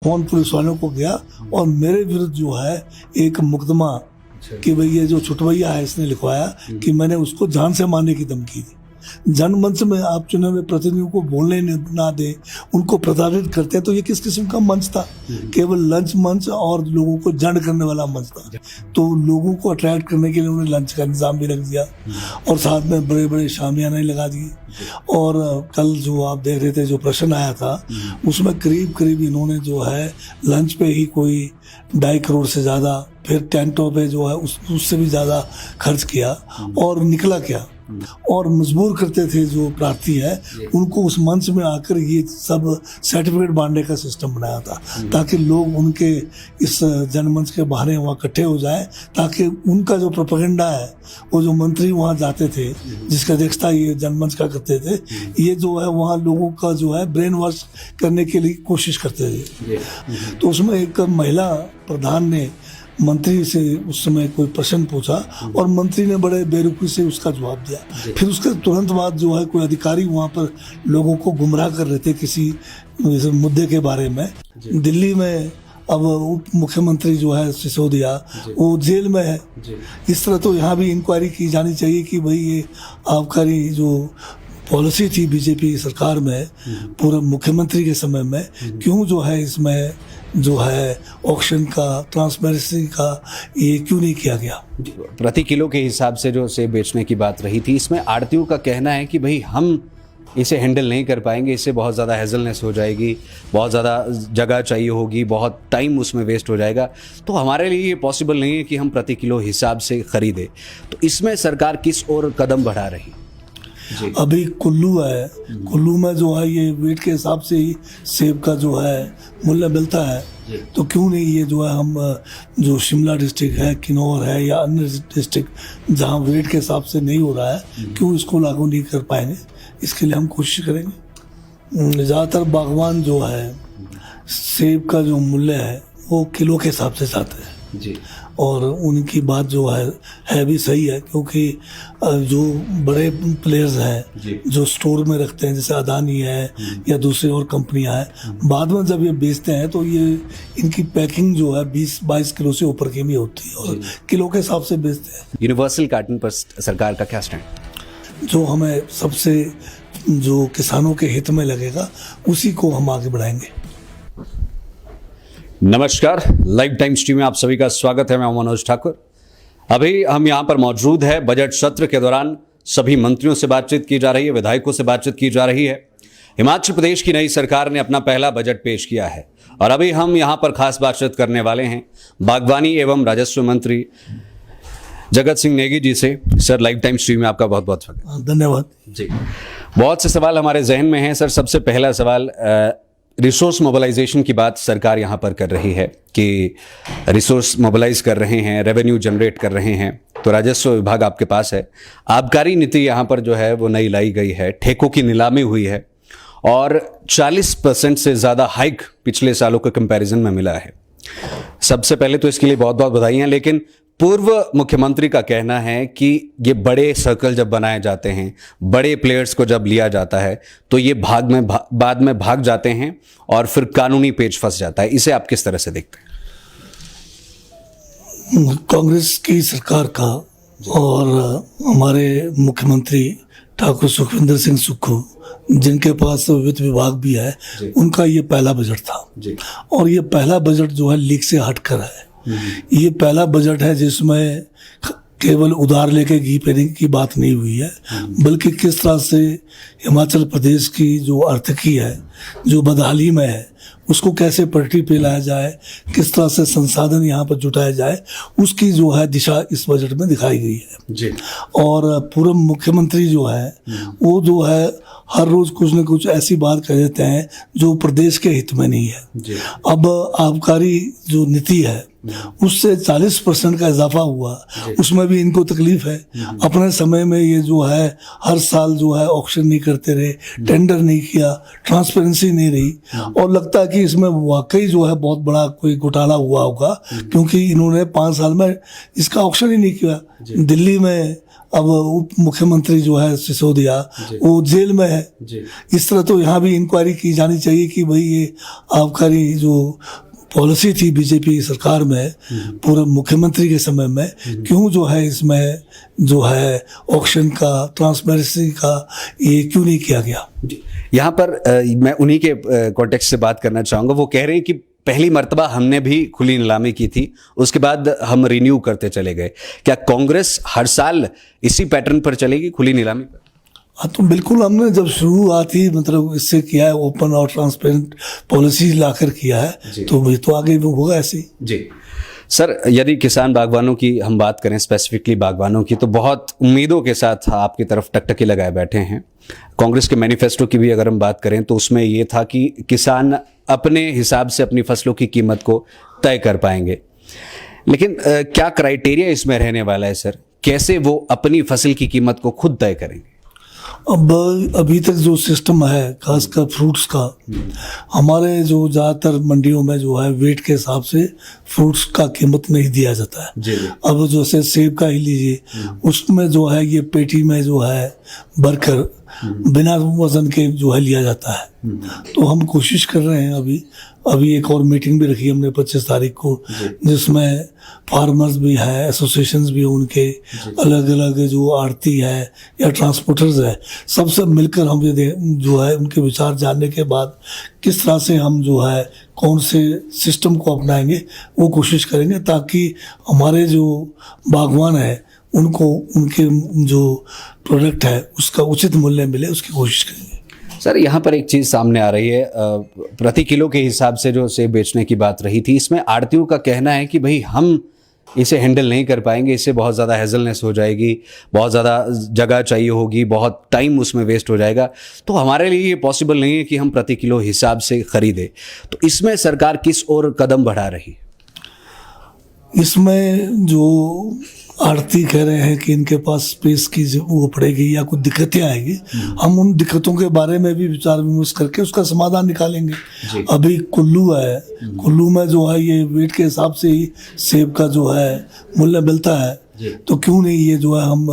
Phone police वालों को गया और मेरे विरुद्ध जो है एक मुकदमा कि भाई ये जो छुटवैया है इसने लिखवाया कि मैंने उसको जान से मारने की धमकी दी। जनमंच में आप चुने हुए प्रतिनिधियों को बोलने ना दे, उनको प्रताड़ित करते हैं, तो ये किस किस्म का मंच था? केवल लंच मंच और लोगों को जंड करने वाला मंच था। तो लोगों को अट्रैक्ट करने के लिए उन्होंने लंच का इंतजाम भी रख दिया और साथ में बड़े बड़े शामियाने लगा दिए। और कल जो आप देख रहे थे जो प्रश्न आया था उसमें करीब करीब इन्होंने जो है लंच पे ही कोई 2.5 करोड़ से ज़्यादा, फिर टेंटों पे जो है उससे भी ज़्यादा खर्च किया। और निकला क्या? और मजबूर करते थे जो प्रार्थी है उनको उस मंच में आकर ये सब सर्टिफिकेट बांटने का सिस्टम बनाया था ताकि लोग उनके इस जनमंच के बहाने वहाँ इकट्ठे हो जाए, ताकि उनका जो प्रोपेगेंडा है वो जो मंत्री वहाँ जाते थे जिसका अध्यक्षता ये जनमंच का करते थे, ये जो है वहाँ लोगों का जो है ब्रेन वॉश करने के लिए कोशिश करते थे। तो उसमें एक महिला प्रधान ने मंत्री से उस समय कोई प्रश्न पूछा और मंत्री ने बड़े बेरुखी से उसका जवाब दिया। फिर उसके तुरंत बाद जो है कोई अधिकारी वहाँ पर लोगों को गुमराह कर रहे थे किसी मुद्दे के बारे में। दिल्ली में अब उप मुख्यमंत्री जो है सिसोदिया वो जेल में है। इस तरह तो यहाँ भी इंक्वायरी की जानी चाहिए कि भाई ये आबकारी जो पॉलिसी थी बीजेपी सरकार में पूरा मुख्यमंत्री के समय में क्यों जो है इसमें जो है ऑक्शन का, ट्रांसपेरेंसी का ये क्यों नहीं किया गया? प्रति किलो के हिसाब से जो सेब बेचने की बात रही थी, इसमें आड़तियों का कहना है कि भाई हम इसे हैंडल नहीं कर पाएंगे, इससे बहुत ज़्यादा हेजलनेस हो जाएगी, बहुत ज़्यादा जगह चाहिए होगी, बहुत टाइम उसमें वेस्ट हो जाएगा, तो हमारे लिए ये पॉसिबल नहीं है कि हम प्रति किलो हिसाब से खरीदें। तो इसमें सरकार किस ओर कदम बढ़ा रही? अभी कुल्लू है, कुल्लू में जो है ये वेट के हिसाब से ही सेब का जो है मूल्य मिलता है, तो क्यों नहीं ये जो है हम जो शिमला डिस्ट्रिक्ट है, किन्नौर है या अन्य डिस्ट्रिक्ट जहाँ वेट के हिसाब से नहीं हो रहा है, क्यों इसको लागू नहीं कर पाएंगे? इसके लिए हम कोशिश करेंगे। ज़्यादातर बागवान जो है सेब का जो मूल्य है वो किलो के हिसाब से चाहते हैं जी, और उनकी बात जो है भी सही है, क्योंकि जो बड़े प्लेयर्स हैं जो स्टोर में रखते हैं जैसे अदानी है या दूसरी और कंपनियां हैं, बाद में जब ये बेचते हैं तो ये इनकी पैकिंग जो है 20-22 किलो से ऊपर की भी होती है और किलो के हिसाब से बेचते हैं। यूनिवर्सल कार्टन पर सरकार का क्या स्टैंड? जो हमें सबसे जो किसानों के हित में लगेगा उसी को हम आगे बढ़ाएंगे। नमस्कार, लाइव टाइम स्ट्रीम में आप सभी का स्वागत है। मैं मनोज ठाकुर। अभी हम यहाँ पर मौजूद है। बजट सत्र के दौरान सभी मंत्रियों से बातचीत की जा रही है, विधायकों से बातचीत की जा रही है। हिमाचल प्रदेश की नई सरकार ने अपना पहला बजट पेश किया है और अभी हम यहाँ पर खास बातचीत करने वाले हैं बागवानी एवं राजस्व मंत्री जगत सिंह नेगी जी से। सर, लाइव टाइम स्ट्रीम में आपका बहुत बहुत स्वागत। धन्यवाद जी। बहुत से सवाल हमारे जहन में हैं। सर, सबसे पहला सवाल, रिसोर्स मोबिलाइजेशन की बात सरकार यहाँ पर कर रही है कि रिसोर्स मोबिलाइज कर रहे हैं, रेवेन्यू जनरेट कर रहे हैं, तो राजस्व विभाग आपके पास है। आबकारी नीति यहाँ पर जो है वो नई लाई गई है, ठेकों की नीलामी हुई है और 40% से ज़्यादा हाइक पिछले सालों के कंपैरिजन में मिला है। सबसे पहले तो इसके लिए बहुत बहुत बधाई हैं, लेकिन पूर्व मुख्यमंत्री का कहना है कि ये बड़े सर्कल जब बनाए जाते हैं, बड़े प्लेयर्स को जब लिया जाता है तो ये बाद में भाग जाते हैं और फिर कानूनी पेच फंस जाता है। इसे आप किस तरह से देखते हैं? कांग्रेस की सरकार का और हमारे मुख्यमंत्री ठाकुर सुखविंदर सिंह सुक्खू जिनके पास वित्त विभाग भी है, उनका ये पहला बजट था और ये पहला बजट जो है लीक से हटकर है। ये पहला बजट है जिसमें केवल उधार लेके घी पीने की बात नहीं हुई है, बल्कि किस तरह से हिमाचल प्रदेश की जो आर्थिकी है, जो बदहाली में है, उसको कैसे पटरी पे लाया जाए, किस तरह से संसाधन यहाँ पर जुटाया जाए, उसकी जो है दिशा इस बजट में दिखाई गई है जी। और पूर्व मुख्यमंत्री जो है वो जो है हर रोज कुछ न कुछ ऐसी बात कह देते हैं जो प्रदेश के हित में नहीं है जी। अब आबकारी जो नीति है उससे 40% का इजाफा हुआ, उसमें भी इनको तकलीफ है। अपने समय में ये जो है हर साल जो है ऑक्शन नहीं करते रहे, टेंडर नहीं किया, ट्रांसपेरेंसी नहीं रही और लगता है कि इसमें वाकई जो है बहुत बड़ा कोई घोटाला हुआ होगा, क्योंकि इन्होंने 5 साल में इसका ऑक्शन ही नहीं किया। दिल्ली में अब उप मुख्यमंत्री जो है सिसोदिया वो जेल में है। इस तरह तो यहाँ भी इंक्वायरी की जानी चाहिए कि भाई ये आबकारी जो पॉलिसी थी बीजेपी सरकार में पूर्व मुख्यमंत्री के समय में, क्यों जो है इसमें जो है ऑक्शन का, ट्रांसपेरेंसी का ये क्यों नहीं किया गया। यहाँ पर मैं उन्हीं के कॉन्टेक्स्ट से बात करना चाहूँगा। वो कह रहे हैं कि पहली मर्तबा हमने भी खुली नीलामी की थी, उसके बाद हम रिन्यू करते चले गए। क्या कांग्रेस हर साल इसी पैटर्न पर चलेगी, खुली नीलामी पर? हाँ, तो बिल्कुल हमने जब शुरुआत ही मतलब इससे किया है, ओपन और ट्रांसपेरेंट पॉलिसी लाकर किया है, तो ये तो आगे भी होगा ऐसे ही। जी सर, यदि किसान बागवानों की हम बात करें, स्पेसिफिकली बागवानों की, तो बहुत उम्मीदों के साथ आपकी तरफ टकटकी लगाए बैठे हैं। कांग्रेस के मैनिफेस्टो की भी अगर हम बात करें तो उसमें ये था कि किसान अपने हिसाब से अपनी फसलों की कीमत को तय कर पाएंगे, लेकिन क्या क्राइटेरिया इसमें रहने वाला है सर? कैसे वो अपनी फसल की कीमत को खुद तय करेंगे? अब अभी तक जो सिस्टम है खासकर फ्रूट्स का, हमारे जो ज़्यादातर मंडियों में जो है वेट के हिसाब से फ्रूट्स का कीमत नहीं दिया जाता है। अब जैसे सेब का ही लीजिए, उसमें जो है ये पेटी में जो है भरकर बिना वजन के जो है लिया जाता है। तो हम कोशिश कर रहे हैं, अभी एक और मीटिंग भी रखी हमने 25 तारीख को, जिसमें फार्मर्स भी है, एसोसिएशंस भी हैं, उनके अलग अलग जो आड़ती है या ट्रांसपोर्टर्स है, सबसे मिलकर हम ये जो है उनके विचार जानने के बाद किस तरह से हम जो है कौन से सिस्टम को अपनाएंगे वो कोशिश करेंगे, ताकि हमारे जो बागवान है उनको उनके जो प्रोडक्ट है उसका उचित मूल्य मिले, उसकी कोशिश करेंगे। सर, यहाँ पर एक चीज़ सामने आ रही है, प्रति किलो के हिसाब से जो सेब बेचने की बात रही थी, इसमें आड़तियों का कहना है कि भाई हम इसे हैंडल नहीं कर पाएंगे, इससे बहुत ज़्यादा हेजलनेस हो जाएगी, बहुत ज़्यादा जगह चाहिए होगी, बहुत टाइम उसमें वेस्ट हो जाएगा, तो हमारे लिए ये पॉसिबल नहीं है कि हम प्रति किलो हिसाब से खरीदें। तो इसमें सरकार किस ओर कदम बढ़ा रही है? इसमें जो आड़ती कह रहे हैं कि इनके पास स्पेस की वो पड़ेगी या कुछ दिक्कतें आएंगी, हम उन दिक्कतों के बारे में भी विचार विमर्श करके उसका समाधान निकालेंगे। अभी कुल्लू है, कुल्लू में जो है ये वेट के हिसाब से ही सेब का जो है मूल्य मिलता है, तो क्यों नहीं ये जो है हम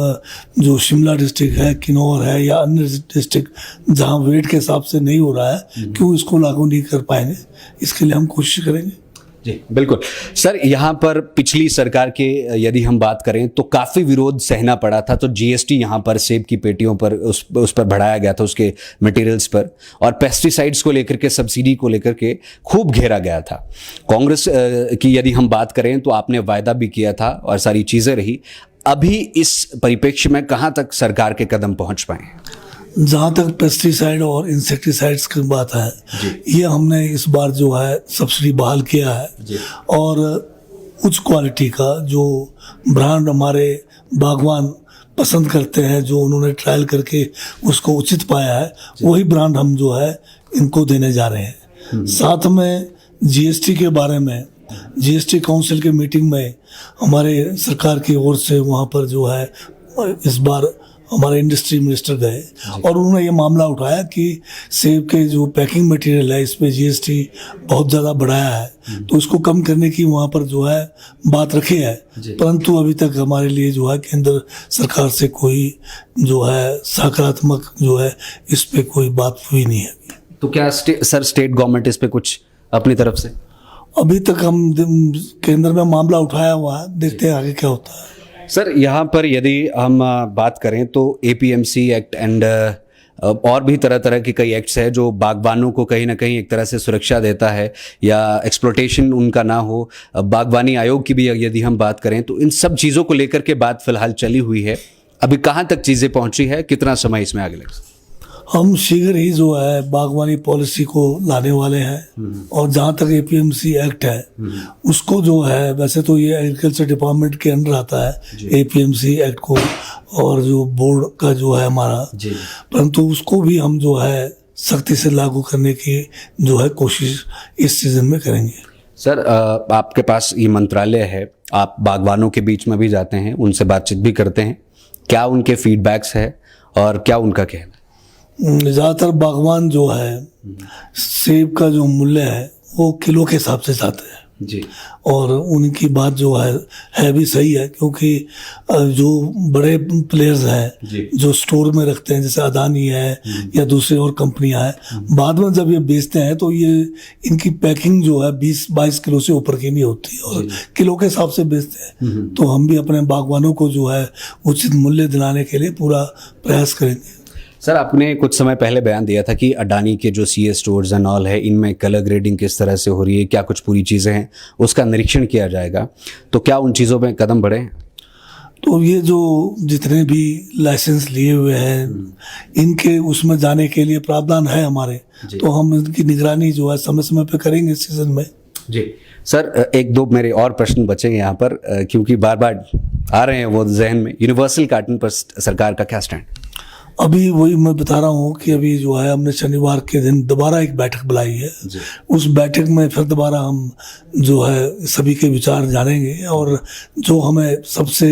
जो शिमला डिस्ट्रिक्ट है, किन्नौर है या अन्य डिस्ट्रिक्ट जहाँ वेट के हिसाब से नहीं हो रहा है, क्यों इसको लागू नहीं कर पाएंगे? इसके लिए हम कोशिश करेंगे। जी बिल्कुल सर, यहाँ पर पिछली सरकार के यदि हम बात करें तो काफ़ी विरोध सहना पड़ा था। तो जीएसटी यहाँ पर सेब की पेटियों पर उस पर बढ़ाया गया था, उसके मटेरियल्स पर, और पेस्टिसाइड्स को लेकर के, सब्सिडी को लेकर के खूब घेरा गया था। कांग्रेस की यदि हम बात करें तो आपने वायदा भी किया था और सारी चीज़ें रही। अभी इस परिप्रेक्ष्य में कहाँ तक सरकार के कदम पहुँच पाए? जहाँ तक पेस्टिसाइड और इंसेक्टिसाइड्स की बात है, ये हमने इस बार जो है सब्सिडी बहाल किया है, और उच्च क्वालिटी का जो ब्रांड हमारे बागवान पसंद करते हैं, जो उन्होंने ट्रायल करके उसको उचित पाया है, वही ब्रांड हम जो है इनको देने जा रहे हैं। साथ में जीएसटी के बारे में, जीएसटी काउंसिल के मीटिंग में हमारे सरकार की ओर से वहाँ पर जो है इस बार हमारे इंडस्ट्री मिनिस्टर गए और उन्होंने ये मामला उठाया कि सेब के जो पैकिंग मटेरियल है इस पे जीएसटी बहुत ज़्यादा बढ़ाया है, तो इसको कम करने की वहाँ पर जो है बात रखी है, परंतु अभी तक हमारे लिए जो है केंद्र सरकार से कोई जो है सकारात्मक जो है इस पे कोई बात हुई नहीं है। तो क्या सर स्टेट गवर्नमेंट इस पे कुछ अपनी तरफ से? अभी तक हम केंद्र में मामला उठाया हुआ है, देखते हैं आगे क्या होता है। सर, यहाँ पर यदि हम बात करें तो एपीएमसी एक्ट एंड और भी तरह तरह के कई एक्ट्स है जो बागबानों को कहीं ना कहीं एक तरह से सुरक्षा देता है या एक्सप्लोटेशन उनका ना हो। बागवानी आयोग की भी यदि हम बात करें तो इन सब चीज़ों को लेकर के बात फिलहाल चली हुई है। अभी कहाँ तक चीज़ें पहुँची है, कितना समय इसमें आगे लगेगा? हम शीघ्र ही जो है बागवानी पॉलिसी को लाने वाले हैं, और जहाँ तक एपीएमसी एक्ट है उसको जो है, वैसे तो ये एग्रीकल्चर डिपार्टमेंट के अंडर आता है एपीएमसी एक्ट को, और जो बोर्ड का जो है हमारा, परंतु उसको भी हम जो है सख्ती से लागू करने की जो है कोशिश इस सीजन में करेंगे। सर, आपके पास ये मंत्रालय है, आप बागवानों के बीच में भी जाते हैं, उनसे बातचीत भी करते हैं, क्या उनके फीडबैक्स है और क्या उनका कहना? ज़्यादातर बागवान जो है सेब का जो मूल्य है वो किलो के हिसाब से जाते हैं जी और उनकी बात जो है भी सही है, क्योंकि जो बड़े प्लेयर्स हैं जी जो स्टोर में रखते हैं, जैसे अदानी है या दूसरी और कंपनियां हैं, बाद में जब ये बेचते हैं तो ये इनकी पैकिंग जो है 20-22 किलो से ऊपर की नहीं होती और किलो के हिसाब से बेचते हैं। तो हम भी अपने बागवानों को जो है उचित मूल्य दिलाने के लिए पूरा प्रयास करेंगे। सर, आपने कुछ समय पहले बयान दिया था कि अडानी के जो सीए स्टोर्स एंड ऑल है, इनमें कलर ग्रेडिंग किस तरह से हो रही है, क्या कुछ पूरी चीज़ें हैं, उसका निरीक्षण किया जाएगा। तो क्या उन चीज़ों में कदम बढ़े? तो ये जो जितने भी लाइसेंस लिए हुए हैं इनके उसमें जाने के लिए प्रावधान है हमारे, तो हम इनकी निगरानी जो है समय समय पे करेंगे सीजन में। जी सर, एक दो मेरे और प्रश्न बचे यहाँ पर, क्योंकि बार बार आ रहे हैं वो जहन में। यूनिवर्सल कार्टन पर सरकार का क्या स्टैंड? अभी वही मैं बता रहा हूँ कि अभी जो है हमने शनिवार के दिन दोबारा एक बैठक बुलाई है। उस बैठक में फिर दोबारा हम जो है सभी के विचार जानेंगे और जो हमें सबसे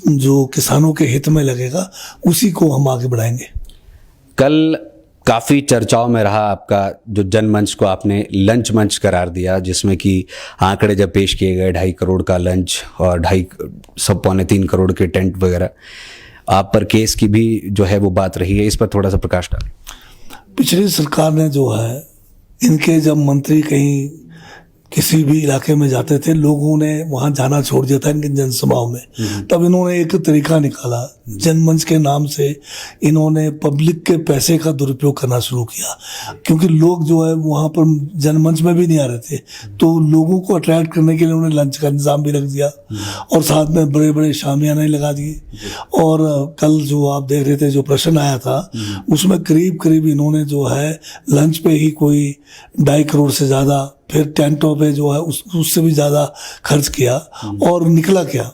जो किसानों के हित में लगेगा उसी को हम आगे बढ़ाएंगे। कल काफ़ी चर्चाओं में रहा आपका जो जनमंच को आपने लंच मंच करार दिया, जिसमें कि आंकड़े जब पेश किए गए 2.5 करोड़ का लंच और 2.5-3 करोड़ के टेंट वगैरह, आप पर केस की भी जो है वो बात रही है, इस पर थोड़ा सा प्रकाश डालें। पिछली सरकार ने जो है इनके जब मंत्री कहीं किसी भी इलाके में जाते थे, लोगों ने वहां जाना छोड़ दिया था इनकी जनसभाओं में। तब इन्होंने एक तरीका निकाला, जनमंच के नाम से इन्होंने पब्लिक के पैसे का दुरुपयोग करना शुरू किया, क्योंकि लोग जो है वहां पर जनमंच में भी नहीं आ रहे थे, तो लोगों को अट्रैक्ट करने के लिए उन्होंने लंच का इंतजाम भी रख दिया और साथ में बड़े बड़े शामियाने लगा दिए। और कल जो आप देख रहे थे जो प्रश्न आया था उसमें करीब करीब इन्होंने जो है लंच पे ही कोई 2.5 करोड़ से ज़्यादा, फिर टेंटों पे जो है उससे भी ज़्यादा खर्च किया। और निकला क्या,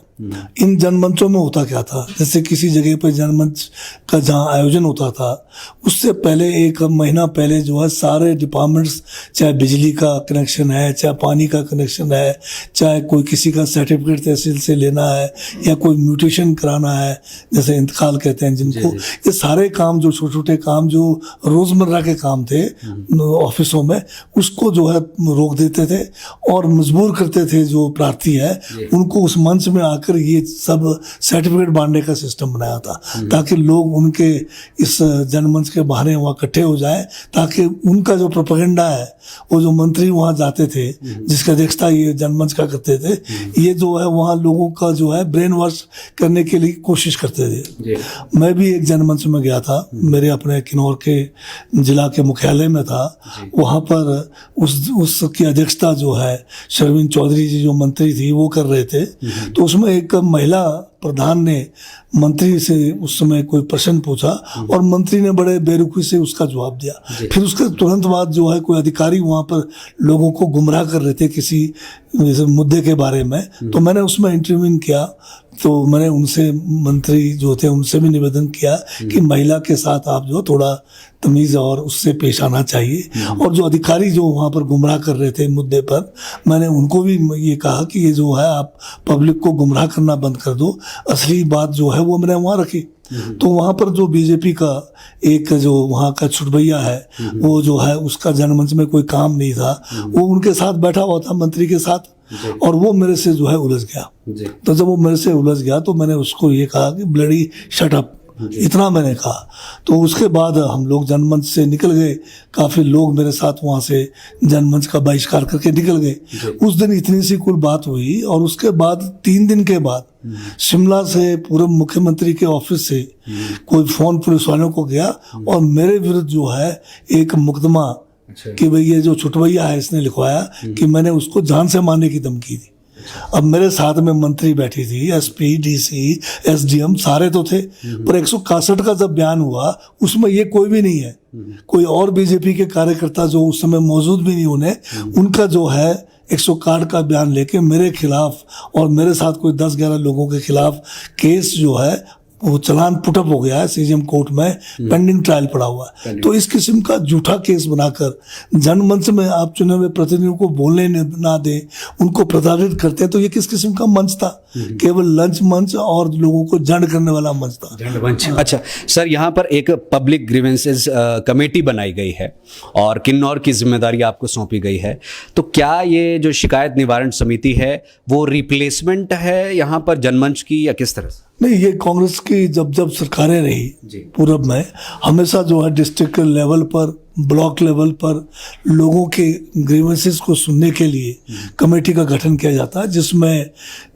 इन जनमंचों में होता क्या था, जैसे किसी जगह पर जनमंच का जहाँ आयोजन होता था उससे पहले 1 महीना पहले जो है सारे डिपार्टमेंट्स, चाहे बिजली का कनेक्शन है, चाहे पानी का कनेक्शन है, चाहे कोई किसी का सर्टिफिकेट तहसील से लेना है या कोई म्यूटेशन कराना है, जैसे इंतकाल कहते हैं जिनको, ये सारे काम जो छोटे छोटे काम जो रोज़मर्रा के काम थे ऑफिसों में, उसको जो है रोक देते थे और मजबूर करते थे जो प्रार्थी है उनको उस मंच में आकर ये सब सर्टिफिकेट बांटने का सिस्टम बनाया था, ताकि लोग उनके इस जनमंच के बहाने वहाँ इकट्ठे हो जाए, ताकि उनका जो प्रोपेगेंडा है, वो जो मंत्री वहाँ जाते थे जिसका अध्यक्षता ये जनमंच का करते थे, ये जो है वहाँ लोगों का जो है ब्रेन वॉश करने के लिए कोशिश करते थे। मैं भी एक जनमंच में गया था, मेरे अपने किन्नौर के जिला के मुख्यालय में था, वहाँ पर उसकी अध्यक्षता जो है शर्मिन चौधरी जी जो मंत्री थी वो कर रहे थे। तो उसमें एक महिला प्रधान ने मंत्री से उस समय कोई प्रश्न पूछा और मंत्री ने बड़े बेरुखी से उसका जवाब दिया। फिर उसके तुरंत बाद जो है कोई अधिकारी वहाँ पर लोगों को गुमराह कर रहे थे किसी मुद्दे के बारे में, तो मैंने उसमें इंटरव्यू किया। तो मैंने उनसे, मंत्री जो थे उनसे भी निवेदन किया कि महिला के साथ आप जो थोड़ा तमीज़ और उससे पेश आना चाहिए। और जो अधिकारी जो वहाँ पर गुमराह कर रहे थे मुद्दे पर, मैंने उनको भी ये कहा कि ये जो है आप पब्लिक को गुमराह करना बंद कर दो, असली बात जो है वो मैंने वहाँ रखी। तो वहाँ पर जो बीजेपी का एक जो वहाँ का छुटभैया है वो जो है उसका जनमंच में कोई काम नहीं था, वो उनके साथ बैठा हुआ था मंत्री के साथ, और वो मेरे से जो है उलझ गया। तो जब वो मेरे से उलझ गया तो मैंने उसको ये कहा कि ब्लडी शट अप, इतना मैंने कहा। तो उसके बाद हम लोग जनमंच से निकल गए, काफ़ी लोग मेरे साथ वहाँ से जनमंच का बहिष्कार करके निकल गए। उस दिन इतनी सी कुल बात हुई और उसके बाद 3 दिन के बाद शिमला से पूर्व मुख्यमंत्री के ऑफिस से कोई फोन पुलिस वालों को गया और मेरे विरुद्ध जो है एक मुकदमा कि भाई ये जो छुटवैया है इसने लिखवाया कि मैंने उसको जान से मारने की धमकी दी। अब मेरे साथ में मंत्री बैठी थी, एसपी, डीसी, एसडीएम सारे तो थे, पर 161 का जब बयान हुआ उसमें ये कोई भी नहीं है। कोई और बीजेपी के कार्यकर्ता जो उस समय मौजूद भी नहीं होने, उनका जो है 161 का बयान लेके मेरे खिलाफ और मेरे साथ कोई 10-11 लोगों के खिलाफ केस जो है वो चालान पुटअप हो गया है सीजीएम कोर्ट में, पेंडिंग ट्रायल पड़ा हुआ है। तो इस किस्म का झूठा केस बनाकर जनमंच में आप चुने हुए प्रतिनिधियों को बोलने ना दे, उनको प्रताड़ित करते हैं, तो ये किस किस्म का मंच था? केवल लंच मंच और लोगों को जंड करने वाला मंच था। अच्छा सर, यहाँ पर एक पब्लिक ग्रीवेंसेस कमेटी बनाई गई है और किन्नौर की जिम्मेदारी आपको सौंपी गई है, तो क्या ये जो शिकायत निवारण समिति है वो रिप्लेसमेंट है यहाँ पर जनमंच की, या किस तरह से? नहीं, ये कांग्रेस की जब सरकारें रही पूर्व में, हमेशा जो है डिस्ट्रिक्ट लेवल पर, ब्लॉक लेवल पर लोगों के ग्रीवेंसेस को सुनने के लिए कमेटी का गठन किया जाता है, जिसमें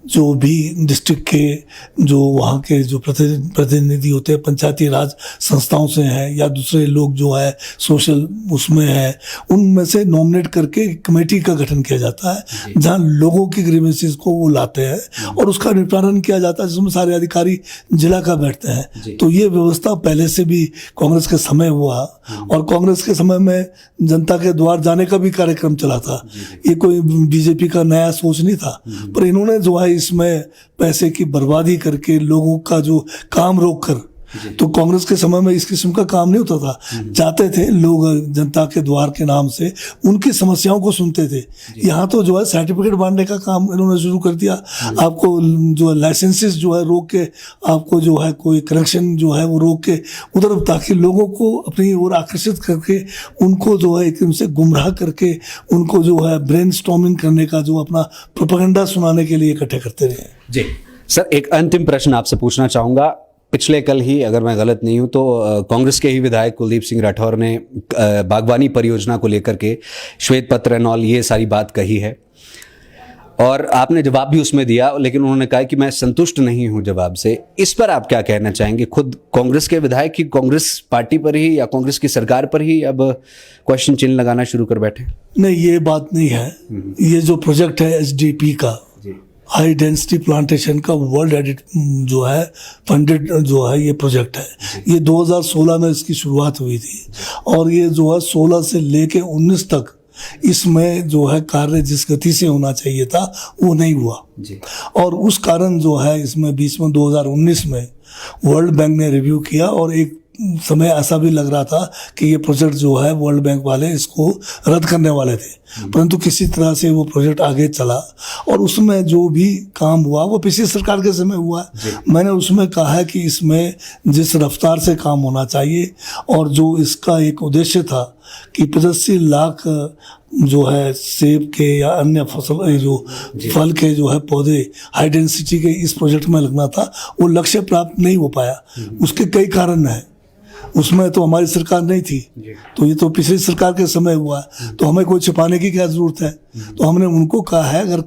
जो भी डिस्ट्रिक्ट के जो वहाँ के जो प्रतिनिधि होते हैं, पंचायती राज संस्थाओं से हैं या दूसरे लोग जो है सोशल उसमें है, उनमें से नॉमिनेट करके कमेटी का गठन किया जाता है, जहाँ लोगों की ग्रीवेंसेस को वो लाते हैं और उसका निपटान किया जाता है, जिसमें सारे अधिकारी जिला का बैठते हैं। तो ये व्यवस्था पहले से भी कांग्रेस के समय हुआ, और कांग्रेस के समय में जनता के द्वार जाने का भी कार्यक्रम चला था। ये कोई बीजेपी का नया सोच नहीं था, पर इन्होंने जो है इसमें पैसे की बर्बादी करके लोगों का जो काम रोक कर, तो कांग्रेस के समय में इस किस्म का काम नहीं होता था। जाते थे लोग जनता के द्वार के नाम से, उनकी समस्याओं को सुनते थे। यहाँ तो जो है सर्टिफिकेट बांटने का काम इन्होंने शुरू कर दिया। आपको जो लाइसेंसेस जो है रोक के, आपको जो है कोई कनेक्शन जो है वो रोक के उधर, ताकि लोगों को अपनी ओर आकर्षित करके उनको जो है एकदम से गुमराह करके उनको जो है ब्रेन स्टॉर्मिंग करने का जो अपना प्रोपेगेंडा सुनाने के लिए इकट्ठे करते रहे। जी सर, एक अंतिम प्रश्न आपसे पूछना चाहूँगा। पिछले कल ही, अगर मैं गलत नहीं हूं तो कांग्रेस के ही विधायक कुलदीप सिंह राठौर ने बागवानी परियोजना को लेकर के श्वेत पत्र एंड ऑल ये सारी बात कही है, और आपने जवाब भी उसमें दिया, लेकिन उन्होंने कहा कि मैं संतुष्ट नहीं हूं जवाब से। इस पर आप क्या कहना चाहेंगे? खुद कांग्रेस के विधायक की कांग्रेस पार्टी पर ही या कांग्रेस की सरकार पर ही अब क्वेश्चन चिन्ह लगाना शुरू कर बैठे? नहीं, ये बात नहीं है। ये जो प्रोजेक्ट है एसडीपी का, हाई डेंसिटी प्लांटेशन का, वर्ल्ड एडिट जो है फंडेड जो है ये प्रोजेक्ट है। ये 2016 में इसकी शुरुआत हुई थी, और ये जो है 16 से लेके 19 तक इसमें जो है कार्य जिस गति से होना चाहिए था वो नहीं हुआ जी। और उस कारण जो है इसमें बीच में 2019 में वर्ल्ड बैंक ने रिव्यू किया, और एक समय ऐसा भी लग रहा था कि ये प्रोजेक्ट जो है वर्ल्ड बैंक वाले इसको रद्द करने वाले थे, परंतु किसी तरह से वो प्रोजेक्ट आगे चला, और उसमें जो भी काम हुआ वो पिछली सरकार के समय हुआ। मैंने उसमें कहा है कि इसमें जिस रफ्तार से काम होना चाहिए, और जो इसका एक उद्देश्य था कि 85 लाख जो है सेब के या अन्य फसल जो फल के जो है पौधे हाई डेंसिटी के इस प्रोजेक्ट में लगना था, वो लक्ष्य प्राप्त नहीं हो पाया। उसके कई कारण हैं, उसमें तो हमारी सरकार नहीं थी, तो ये तो पिछली सरकार के समय हुआ, तो हमें कोई छिपाने की क्या जरूरत है? तो हमने उनको कहा है अगर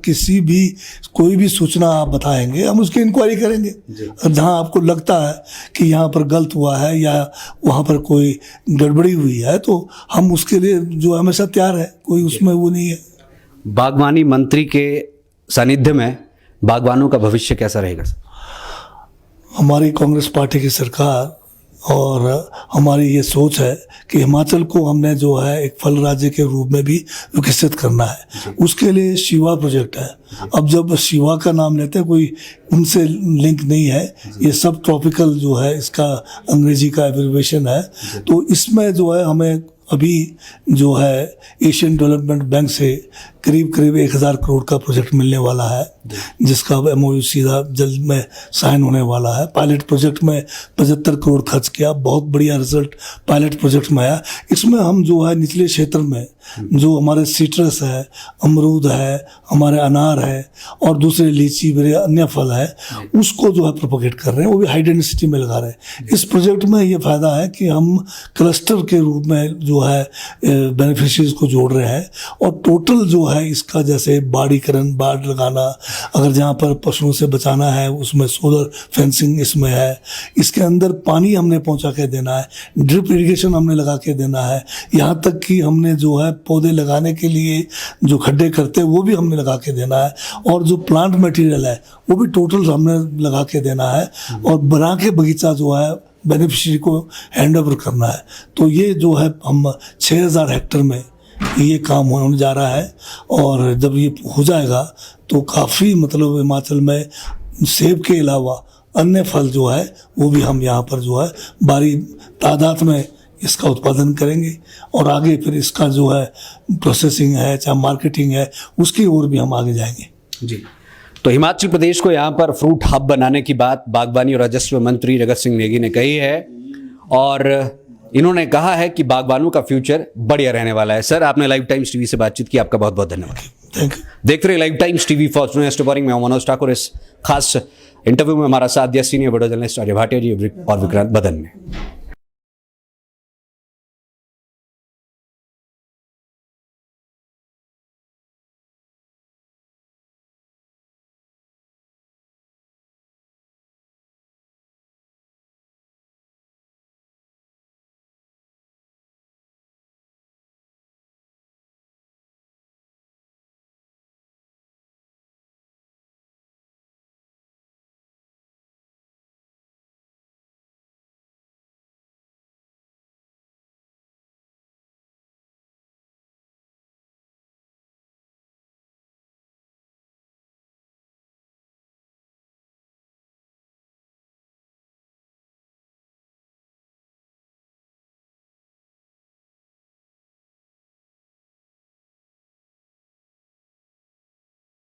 कोई भी सूचना आप बताएंगे हम उसकी इंक्वायरी करेंगे, और जहां आपको लगता है कि यहाँ पर गलत हुआ है या वहाँ पर कोई गड़बड़ी हुई है तो हम उसके लिए जो हमेशा तैयार है, कोई उसमें वो नहीं है। बागवानी मंत्री के सानिध्य में बागवानों का भविष्य कैसा रहेगा? हमारी कांग्रेस पार्टी की सरकार और हमारी ये सोच है कि हिमाचल को हमने जो है एक फल राज्य के रूप में भी विकसित करना है। उसके लिए शिवा प्रोजेक्ट है। अब जब शिवा का नाम लेते हैं, कोई उनसे लिंक नहीं है, ये सब ट्रॉपिकल जो है इसका अंग्रेजी का एब्रिविएशन है। तो इसमें जो है हमें अभी जो है एशियन डेवलपमेंट बैंक से करीब 1000 करोड़ का प्रोजेक्ट मिलने वाला है, जिसका एमओयू सीधा जल्द में साइन होने वाला है। पायलट प्रोजेक्ट में 75 करोड़ खर्च किया, बहुत बढ़िया रिजल्ट पायलट प्रोजेक्ट में आया। इसमें हम जो है निचले क्षेत्र में जो हमारे सिट्रस है, अमरूद है, हमारे अनार है और दूसरे लीची वगैरह अन्य फल है, उसको जो है प्रोपोगेट कर रहे हैं, वो भी हाई डेंसिटी में लगा रहे हैं। इस प्रोजेक्ट में ये फायदा है कि हम क्लस्टर के रूप में जो है बेनिफिशियरीज को जोड़ रहे हैं, और टोटल जो है इसका जैसे बाड़ीकरण, बाड़ लगाना, अगर जहाँ पर पशुओं से बचाना है उसमें सोलर फेंसिंग इसमें है, इसके अंदर पानी हमने पहुँचा के देना है, ड्रिप इरिगेशन हमने लगा के देना है, यहाँ तक कि हमने जो है पौधे लगाने के लिए जो खड्डे करते हैं वो भी हमने लगा के देना है, और जो प्लांट मटेरियल है वो भी टोटल हमने लगा के देना है, और बना के बगीचा जो है बेनिफिशियरी को हैंड ओवर करना है। तो ये जो है हम 6000 हेक्टेयर में ये काम होने जा रहा है, और जब ये हो जाएगा तो काफ़ी मतलब हिमाचल में सेब के अलावा अन्य फल जो है वो भी हम यहाँ पर जो है भारी तादाद में इसका उत्पादन करेंगे और आगे फिर इसका जो है प्रोसेसिंग है चाहे मार्केटिंग है उसकी ओर भी हम आगे जाएंगे। जी, तो हिमाचल प्रदेश को यहाँ पर फ्रूट हब बनाने की बात बागवानी और राजस्व मंत्री जगत सिंह नेगी ने कही है और इन्होंने कहा है कि बागवानों का फ्यूचर बढ़िया रहने वाला है। सर, आपने लाइव टाइम्स टीवी से बातचीत की, आपका बहुत बहुत धन्यवाद। Thank you. देखते रहिए live times TV for storing में मनोज ठाकुर। इस खास इंटरव्यू में हमारा साथ दिया senior video journalist Ajay Bhatia ji और विक्रांत बदन ने।